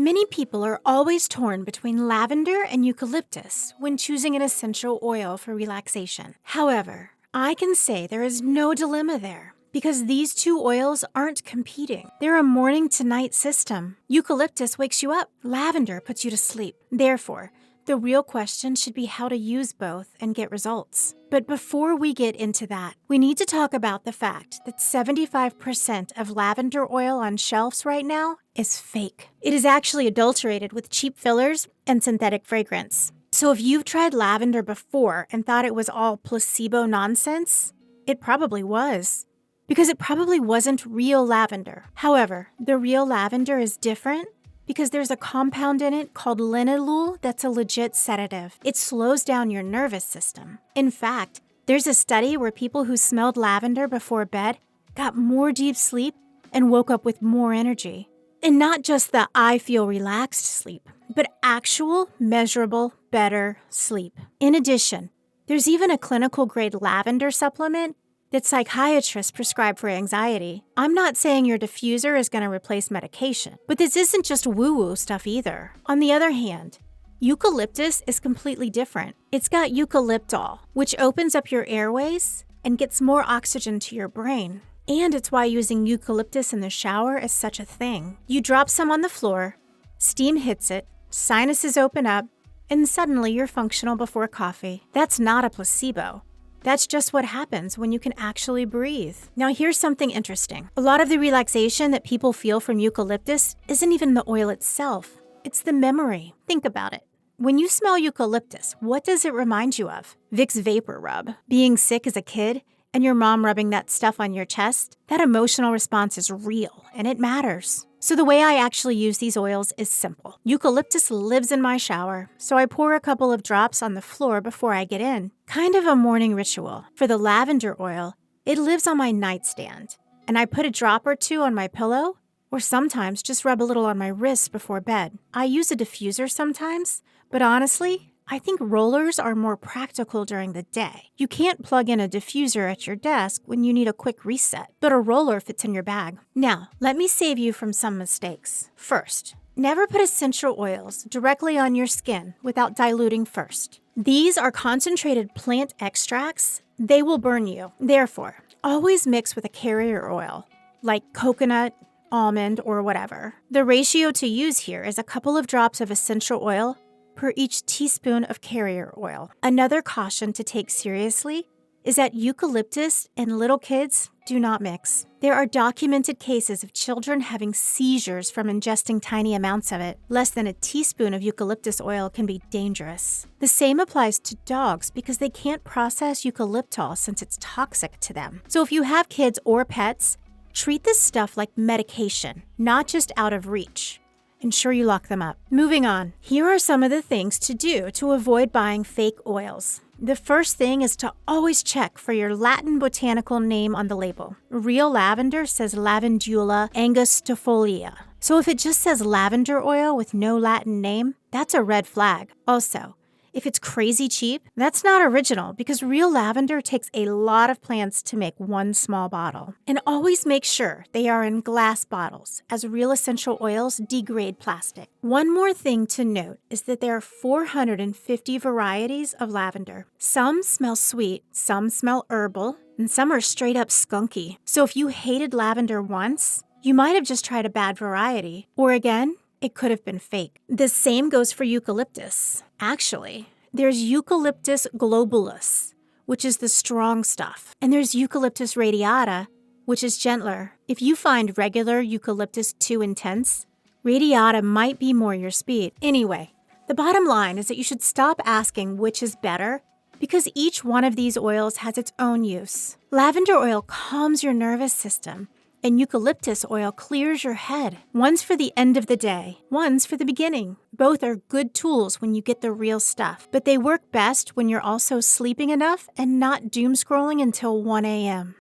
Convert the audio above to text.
Many people are always torn between lavender and eucalyptus when choosing an essential oil for relaxation. However, I can say there is no dilemma there because these two oils aren't competing. They're a morning to night system. Eucalyptus wakes you up, lavender puts you to sleep. Therefore, the real question should be how to use both and get results. But before we get into that, we need to talk about the fact that 75% of lavender oil on shelves right now is fake. It is actually adulterated with cheap fillers and synthetic fragrance. So if you've tried lavender before and thought it was all placebo nonsense, it probably was. Because it probably wasn't real lavender. However, the real lavender is different because there's a compound in it called linalool that's a legit sedative. It slows down your nervous system. In fact, there's a study where people who smelled lavender before bed got more deep sleep and woke up with more energy. And not just the I feel relaxed sleep, but actual, measurable, better sleep. In addition, there's even a clinical grade lavender supplement that psychiatrists prescribe for anxiety. I'm not saying your diffuser is going to replace medication, but this isn't just woo-woo stuff either. On the other hand, eucalyptus is completely different. It's got eucalyptol, which opens up your airways and gets more oxygen to your brain. And it's why using eucalyptus in the shower is such a thing. You drop some on the floor, steam hits it, sinuses open up, and suddenly you're functional before coffee. That's not a placebo. That's just what happens when you can actually breathe. Now here's something interesting. A lot of the relaxation that people feel from eucalyptus isn't even the oil itself. It's the memory. Think about it. When you smell eucalyptus, what does it remind you of? Vicks Vapor Rub. Being sick as a kid and your mom rubbing that stuff on your chest? That emotional response is real and it matters. So the way I actually use these oils is simple. Eucalyptus lives in my shower, so I pour a couple of drops on the floor before I get in. Kind of a morning ritual. For the lavender oil, it lives on my nightstand, and I put a drop or two on my pillow, or sometimes just rub a little on my wrist before bed. I use a diffuser sometimes, but honestly, I think rollers are more practical during the day. You can't plug in a diffuser at your desk when you need a quick reset, but a roller fits in your bag. Now, let me save you from some mistakes. First, never put essential oils directly on your skin without diluting first. These are concentrated plant extracts. They will burn you. Therefore, always mix with a carrier oil, like coconut, almond, or whatever. The ratio to use here is a couple of drops of essential oil per each teaspoon of carrier oil. Another caution to take seriously is that eucalyptus and little kids do not mix. There are documented cases of children having seizures from ingesting tiny amounts of it. Less than a teaspoon of eucalyptus oil can be dangerous. The same applies to dogs because they can't process eucalyptol since it's toxic to them. So if you have kids or pets, treat this stuff like medication, not just out of reach. Ensure you lock them up. Moving on, here are some of the things to do to avoid buying fake oils. The first thing is to always check for your Latin botanical name on the label. Real lavender says Lavandula angustifolia. So if it just says lavender oil with no Latin name, that's a red flag. Also, if it's crazy cheap, that's not original because real lavender takes a lot of plants to make one small bottle. And always make sure they are in glass bottles, as real essential oils degrade plastic. One more thing to note is that there are 450 varieties of lavender. Some smell sweet, some smell herbal, and some are straight up skunky. So if you hated lavender once, you might have just tried a bad variety. Or again, it could have been fake. The same goes for eucalyptus. Actually, there's Eucalyptus globulus, which is the strong stuff. And there's Eucalyptus radiata, which is gentler. If you find regular eucalyptus too intense, radiata might be more your speed. Anyway, the bottom line is that you should stop asking which is better because each one of these oils has its own use. Lavender oil calms your nervous system, and eucalyptus oil clears your head. One's for the end of the day, one's for the beginning. Both are good tools when you get the real stuff, but they work best when you're also sleeping enough and not doom scrolling until 1 a.m.